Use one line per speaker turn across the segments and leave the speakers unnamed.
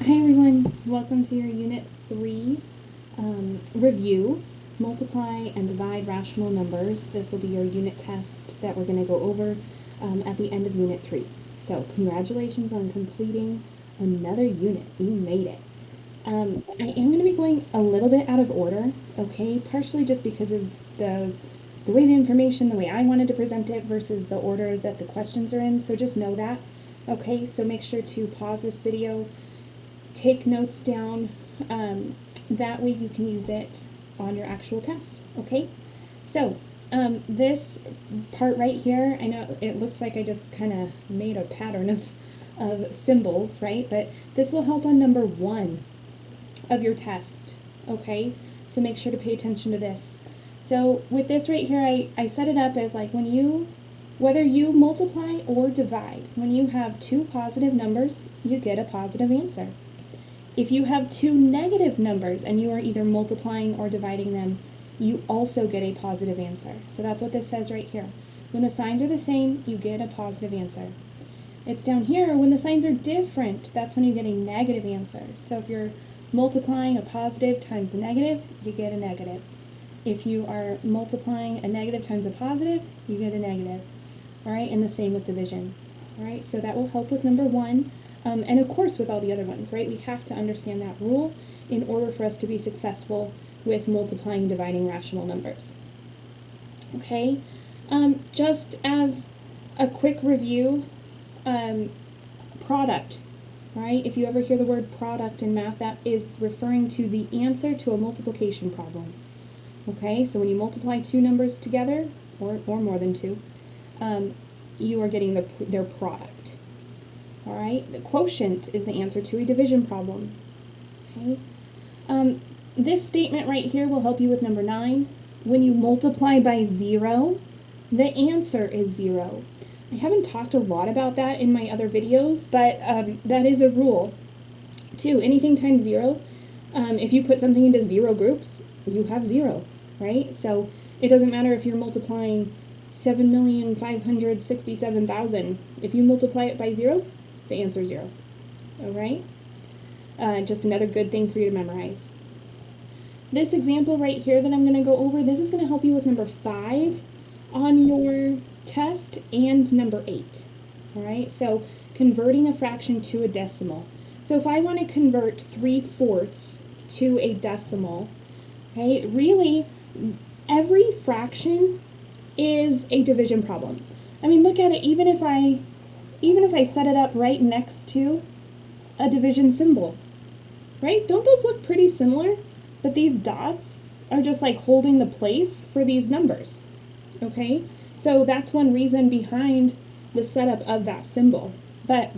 Hi everyone, welcome to your Unit 3 review, multiply and divide rational numbers. This will be your unit test that we're going to go over at the end of Unit 3. So congratulations on completing another unit. You made it. I am going to be going a little bit out of order, okay, partially just because of the way the information, the way I wanted to present it versus the order that the questions are in, so just know that, okay? So make sure to pause this video, take notes down, that way you can use it on your actual test, okay? So, this part right here, I know it looks like I just kind of made a pattern of symbols, right? But this will help on number 1 of your test, okay? So make sure to pay attention to this. So with this right here, I set it up as like whether you multiply or divide, when you have two positive numbers, you get a positive answer. If you have two negative numbers and you are either multiplying or dividing them, you also get a positive answer. So that's what this says right here. When the signs are the same, you get a positive answer. It's down here, when the signs are different, that's when you get a negative answer. So if you're multiplying a positive times a negative, you get a negative. If you are multiplying a negative times a positive, you get a negative. All right, and the same with division. All right, so that will help with number 1. And of course with all the other ones, right? We have to understand that rule in order for us to be successful with multiplying and dividing rational numbers. Okay, just as a quick review, product, right? If you ever hear the word product in math, that is referring to the answer to a multiplication problem. Okay, so when you multiply two numbers together, or more than two, you are getting their product. All right, the quotient is the answer to a division problem. Okay, this statement right here will help you with number 9. When you multiply by 0, the answer is 0. I haven't talked a lot about that in my other videos, but that is a rule too. Anything times 0, if you put something into 0 groups, you have 0, right? So it doesn't matter if you're multiplying 7,567,000. If you multiply it by 0, the answer is 0. All right? Just another good thing for you to memorize. This example right here that I'm going to go over, this is going to help you with number 5 on your test and number 8. All right? So converting a fraction to a decimal. So if I want to convert 3/4 to a decimal, okay, really every fraction is a division problem. I mean, look at it, even if I set it up right next to a division symbol, right? Don't those look pretty similar? But these dots are just like holding the place for these numbers, okay? So that's one reason behind the setup of that symbol. But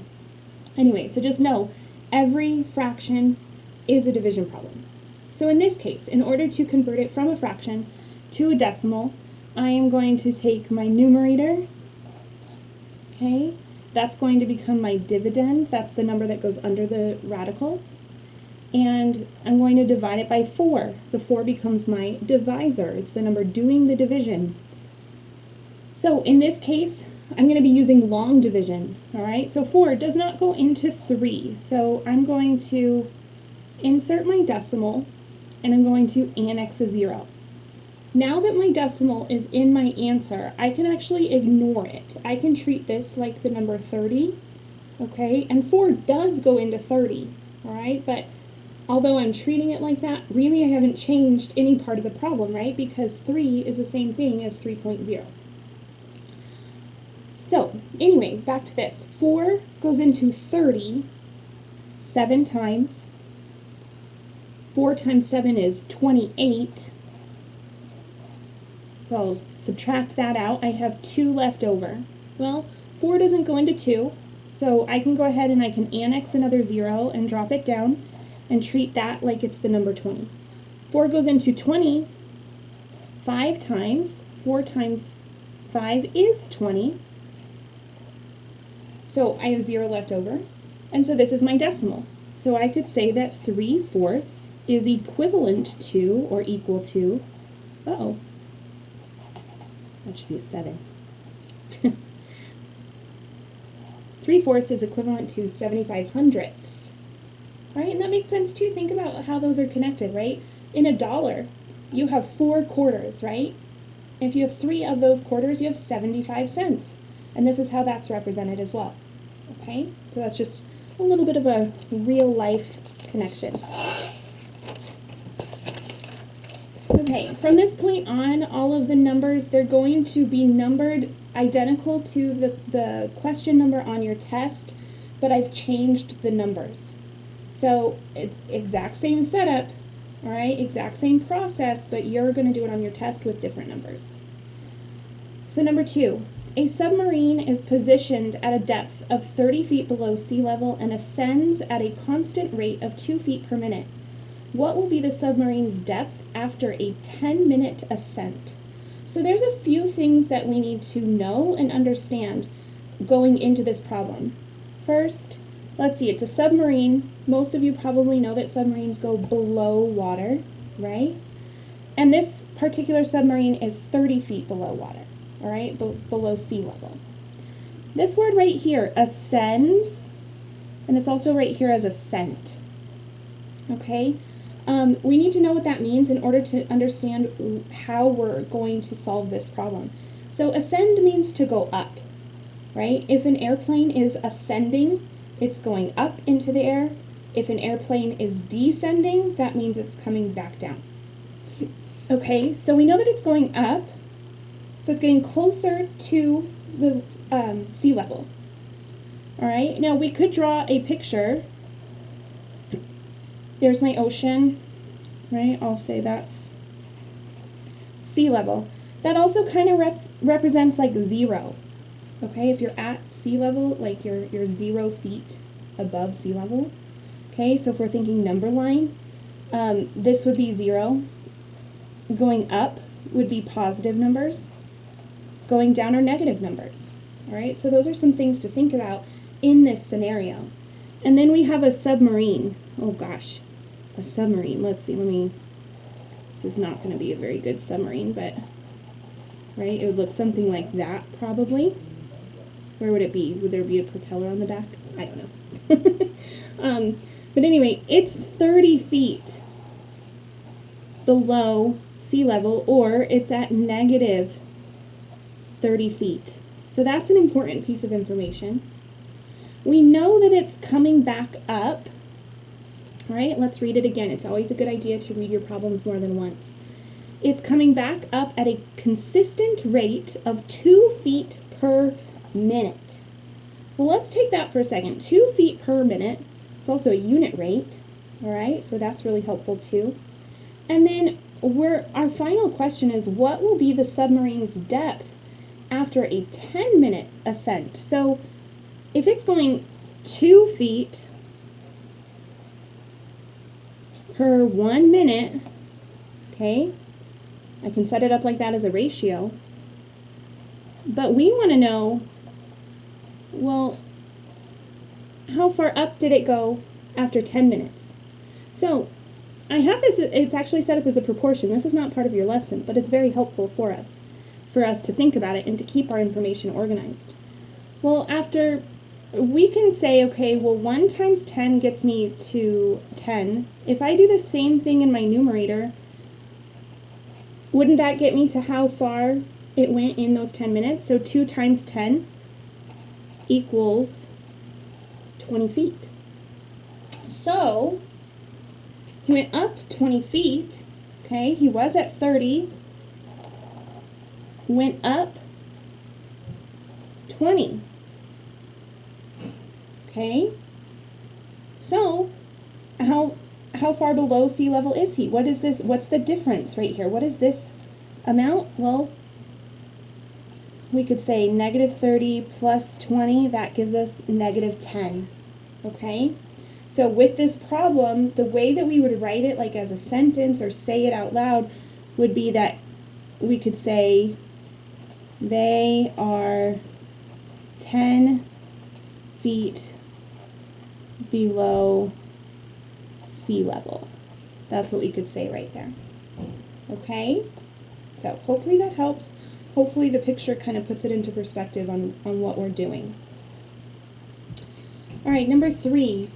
anyway, so just know, every fraction is a division problem. So in this case, in order to convert it from a fraction to a decimal, I am going to take my numerator, okay? That's going to become my dividend. That's the number that goes under the radical. And I'm going to divide it by 4. The 4 becomes my divisor. It's the number doing the division. So in this case, I'm going to be using long division, all right? So 4 does not go into 3. So I'm going to insert my decimal, and I'm going to annex a 0. Now that my decimal is in my answer, I can actually ignore it. I can treat this like the number 30, okay? And 4 does go into 30, all right? But although I'm treating it like that, really I haven't changed any part of the problem, right? Because 3 is the same thing as 3.0. So, anyway, back to this. 4 goes into 30 7 times. 4 times 7 is 28. So I'll subtract that out. I have 2 left over. Well, 4 doesn't go into 2, so I can go ahead and I can annex another 0 and drop it down and treat that like it's the number 20. 4 goes into 20 5 times. 4 times 5 is 20. So I have 0 left over. And so this is my decimal. So I could say that 3/4 is equivalent to or equal to, that should be a 7. 3/4 is equivalent to 75 hundredths. right? And that makes sense too. Think about how those are connected, right? In a dollar, you have 4 quarters, right? If you have 3 of those quarters, you have 75 cents. And this is how that's represented as well. Okay? So that's just a little bit of a real life connection. Okay, from this point on, all of the numbers, they're going to be numbered identical to the question number on your test, but I've changed the numbers. So, exact same setup, all right, exact same process, but you're going to do it on your test with different numbers. So number 2, a submarine is positioned at a depth of 30 feet below sea level and ascends at a constant rate of 2 feet per minute. What will be the submarine's depth after a 10-minute ascent? So there's a few things that we need to know and understand going into this problem. First, let's see, it's a submarine. Most of you probably know that submarines go below water, right? And this particular submarine is 30 feet below water, all right, below sea level. This word right here, ascends, and it's also right here as ascent, okay? We need to know what that means in order to understand how we're going to solve this problem. So ascend means to go up, right? If an airplane is ascending, it's going up into the air. If an airplane is descending, that means it's coming back down. Okay, so we know that it's going up, so it's getting closer to the sea level. All right, now we could draw a picture. There's my ocean, right? I'll say that's sea level. That also kind of represents like 0. Okay, if you're at sea level, like you're 0 feet above sea level. Okay, so if we're thinking number line, this would be 0. Going up would be positive numbers. Going down are negative numbers. All right, so those are some things to think about in this scenario. And then we have a submarine. Oh gosh, a submarine. Let's see, this is not going to be a very good submarine, but, right, it would look something like that probably. Where would it be? Would there be a propeller on the back? I don't know. But anyway, it's 30 feet below sea level, or it's at negative 30 feet. So that's an important piece of information. We know that it's coming back up. All right, let's read it again. It's always a good idea to read your problems more than once. It's coming back up at a consistent rate of 2 feet per minute. Well, let's take that for a second. 2 feet per minute. It's also a unit rate. All right, so that's really helpful too. And then our final question is, what will be the submarine's depth after a 10-minute ascent? So if it's going 2 feet per 1 minute, okay, I can set it up like that as a ratio, but we want to know, well, how far up did it go after 10 minutes? So I have this, it's actually set up as a proportion. This is not part of your lesson, but it's very helpful for us to think about it and to keep our information organized. Well, we can say, okay, well, 1 times 10 gets me to 10. If I do the same thing in my numerator, wouldn't that get me to how far it went in those 10 minutes? So 2 times 10 equals 20 feet. So he went up 20 feet, okay? He was at 30, went up 20. Okay, so how far below sea level is he? What is this? What's the difference right here? What is this amount? Well, we could say negative 30 plus 20, that gives us negative 10. Okay, so with this problem, the way that we would write it, like as a sentence or say it out loud, would be that we could say they are 10 feet below sea level. That's what we could say right there. Okay? So hopefully that helps. Hopefully the picture kind of puts it into perspective on what we're doing. All right, number 3.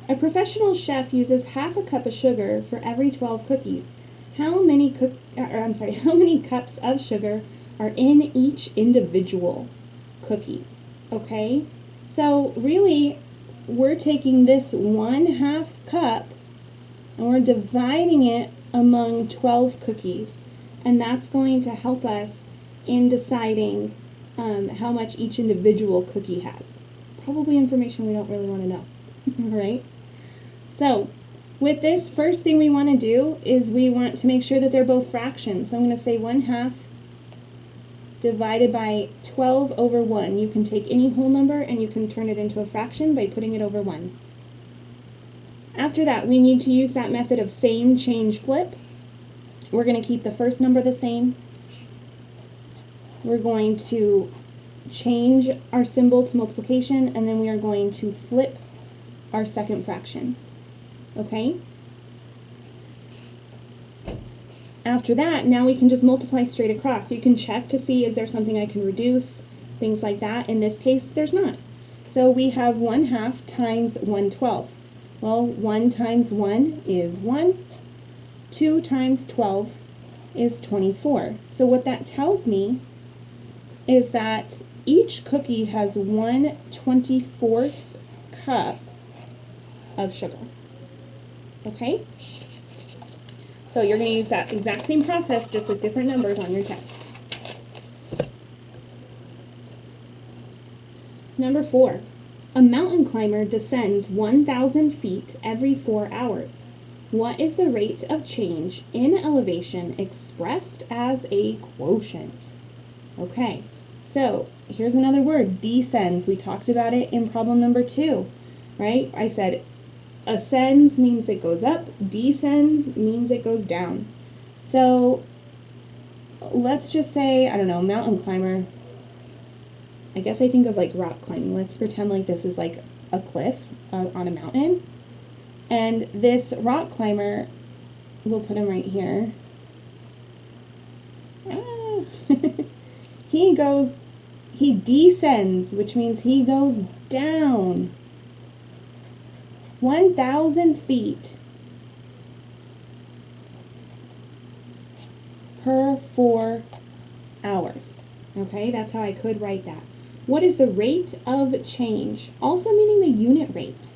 A professional chef uses half a cup of sugar for every 12 cookies. How many how many cups of sugar are in each individual cookie? Okay? So really, we're taking this 1/2 cup and we're dividing it among 12 cookies. And that's going to help us in deciding how much each individual cookie has. Probably information we don't really want to know, right? So with this, first thing we want to do is we want to make sure that they're both fractions. So I'm going to say 1/2 divided by 12 over 1. You can take any whole number and you can turn it into a fraction by putting it over 1. After that, we need to use that method of same, change, flip. We're going to keep the first number the same. We're going to change our symbol to multiplication, and then we are going to flip our second fraction. Okay? After that, now we can just multiply straight across. You can check to see, is there something I can reduce, things like that. In this case, there's not. So we have 1/2 times 1/12. Well, 1 times 1 is 1. 2 times 12 is 24. So what that tells me is that each cookie has 1/24 cup of sugar. Okay? So you're going to use that exact same process, just with different numbers on your test. Number 4. A mountain climber descends 1,000 feet every 4 hours. What is the rate of change in elevation expressed as a quotient? Okay, so here's another word, descends. We talked about it in problem number 2, right? I said ascends means it goes up, descends means it goes down. So let's just say, I don't know, mountain climber. I guess I think of like rock climbing. Let's pretend like this is like a cliff on a mountain. And this rock climber, we'll put him right here. He descends, which means he goes down 1,000 feet per 4 hours. Okay, that's how I could write that. What is the rate of change? Also meaning the unit rate.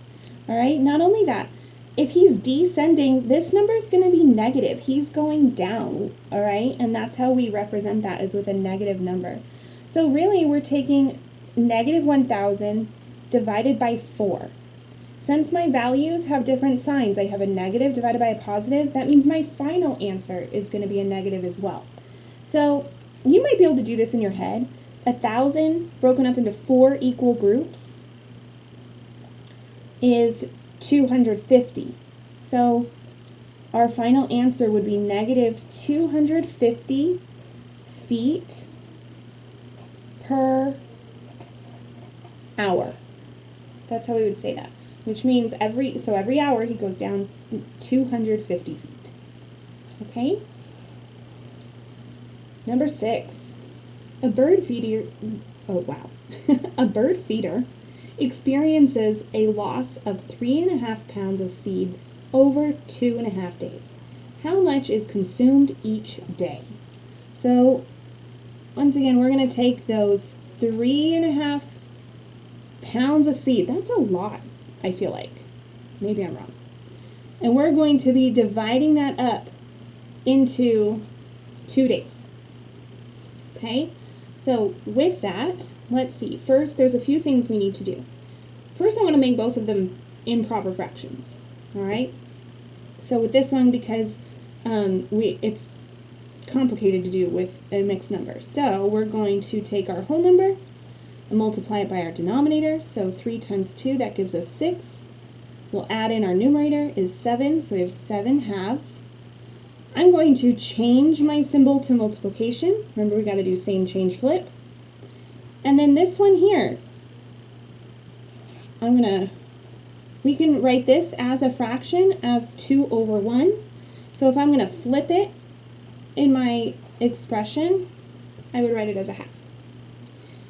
All right, not only that, if he's descending, this number is going to be negative. He's going down, all right? And that's how we represent that, is with a negative number. So really, we're taking negative 1,000 divided by 4. Since my values have different signs, I have a negative divided by a positive, that means my final answer is going to be a negative as well. So you might be able to do this in your head. 1,000 broken up into 4 equal groups is 250. So our final answer would be negative 250 feet per hour. That's how we would say that. Which means every hour he goes down 250 feet. Okay? Number 6. A bird feeder, a bird feeder experiences a loss of 3.5 pounds of seed over 2.5 days. How much is consumed each day? So, once again, we're going to take those 3.5 pounds of seed. That's a lot, I feel like. Maybe I'm wrong. And we're going to be dividing that up into 2 days. Okay? So with that, let's see. First, there's a few things we need to do. First, I want to make both of them improper fractions. All right? So with this one, because it's complicated to do with a mixed number. So we're going to take our whole number and multiply it by our denominator. So 3 times 2, that gives us 6. We'll add in our numerator is 7, so we have 7 halves. I'm going to change my symbol to multiplication. Remember, we got to do same, change, flip. And then this one here, we can write this as a fraction as 2 over 1. So if I'm going to flip it in my expression, I would write it as a half.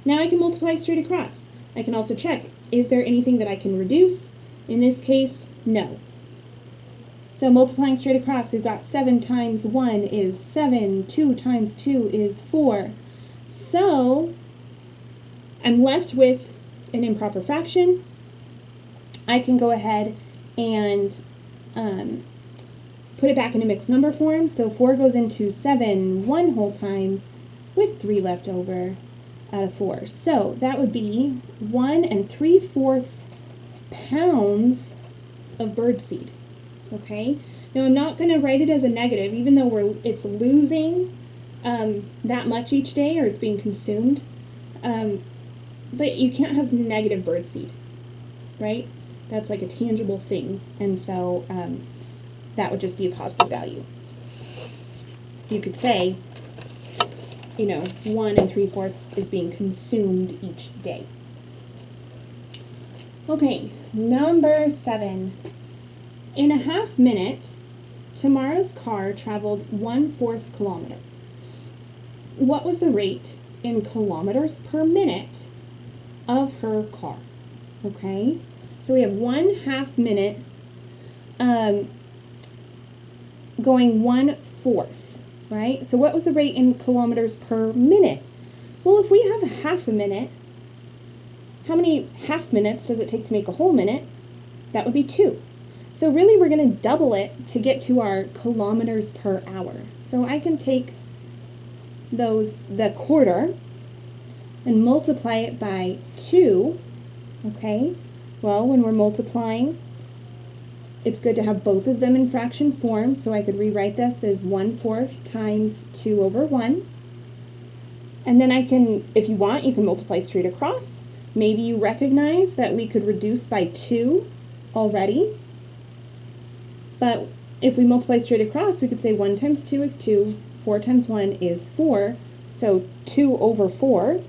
Now I can multiply straight across. I can also check, is there anything that I can reduce? In this case, No. So multiplying straight across, we've got 7 times 1 is 7, 2 times 2 is 4. So I'm left with an improper fraction. I can go ahead and put it back in a mixed number form. So 4 goes into 7 one whole time with 3 left over out of 4. So that would be 1 3/4 pounds of birdseed. Okay? Now I'm not going to write it as a negative, even though it's losing that much each day, or it's being consumed. But you can't have negative birdseed, right? That's like a tangible thing, and so that would just be a positive value. You could say, 1 3/4 is being consumed each day. Okay, number 7. In a half minute, Tamara's car traveled 1/4 kilometer. What was the rate in kilometers per minute of her car? Okay, so we have 1/2 minute going 1/4, right? So what was the rate in kilometers per minute? Well, if we have a half a minute, how many half minutes does it take to make a whole minute? That would be 2. So really we're going to double it to get to our kilometers per hour. So I can take the quarter and multiply it by 2, okay? Well, when we're multiplying, it's good to have both of them in fraction form, so I could rewrite this as 1/4 times 2 over 1. And then I can, if you want, you can multiply straight across. Maybe you recognize that we could reduce by 2 already. But if we multiply straight across, we could say 1 times 2 is 2, 4 times 1 is 4, so 2 over 4.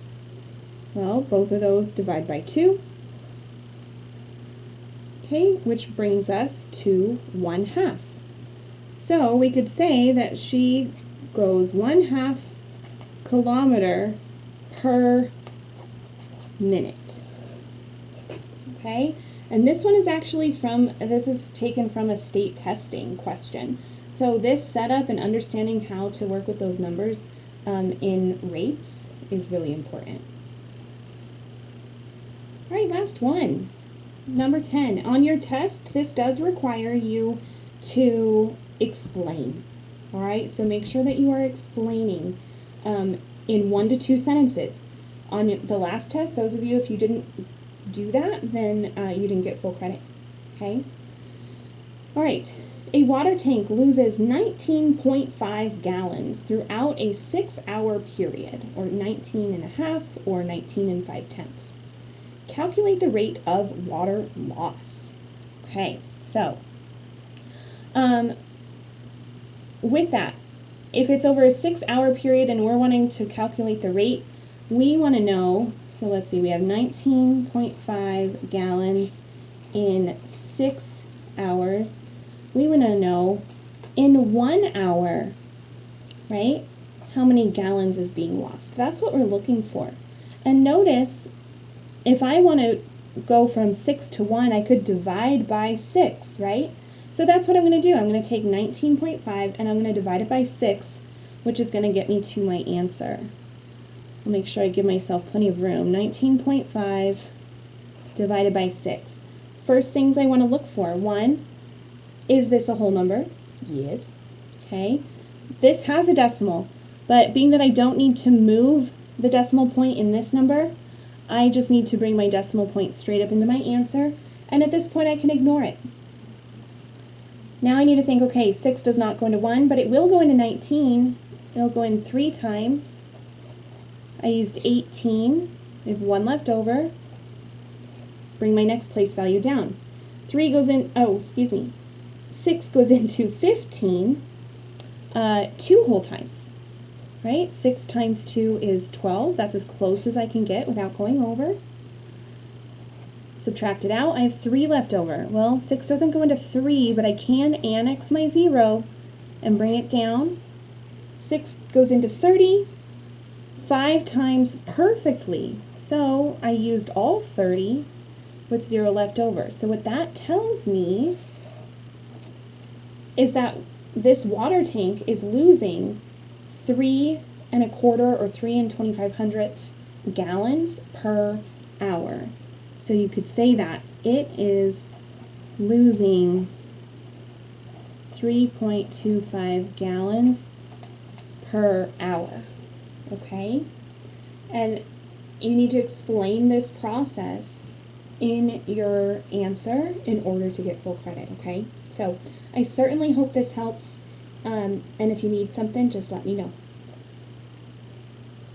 Well, both of those divide by 2. Okay, which brings us to 1/2. So we could say that she goes 1/2 kilometer per minute. Okay, and this one is actually this is taken from a state testing question. So this setup and understanding how to work with those numbers in rates is really important. All right, last one. Number 10. On your test, this does require you to explain. All right, so make sure that you are explaining in 1 to 2 sentences. On the last test, those of you, if you didn't do that, then you didn't get full credit. Okay? All right. A water tank loses 19.5 gallons throughout a 6-hour period, or 19.5, or 19 5/10. Calculate the rate of water loss. Okay, so with that, if it's over a 6-hour period and we're wanting to calculate the rate, we want to know, so let's see, we have 19.5 gallons in 6 hours. We want to know in 1 hour, right, how many gallons is being lost. That's what we're looking for. And notice, if I want to go from 6 to 1, I could divide by 6, right? So that's what I'm going to do. I'm going to take 19.5 and I'm going to divide it by 6, which is going to get me to my answer. I'll make sure I give myself plenty of room. 19.5 divided by 6. First things I want to look for. 1, is this a whole number? Yes. Okay. This has a decimal, but being that I don't need to move the decimal point in this number, I just need to bring my decimal point straight up into my answer, and at this point I can ignore it. Now I need to think, okay, 6 does not go into 1, but it will go into 19. It'll go in 3 times. I used 18. I have 1 left over. Bring my next place value down. 3 goes in, 6 goes into 15 2 whole times. Right? 6 times 2 is 12. That's as close as I can get without going over. Subtract it out. I have 3 left over. Well, 6 doesn't go into 3, but I can annex my 0 and bring it down. 6 goes into 30 5 times perfectly. So I used all 30 with 0 left over. So what that tells me is that this water tank is losing 3 1/4 or 3 25 gallons per hour. So you could say that it is losing 3.25 gallons per hour, okay? And you need to explain this process in your answer in order to get full credit, okay? So I certainly hope this helps, and if you need something, just let me know.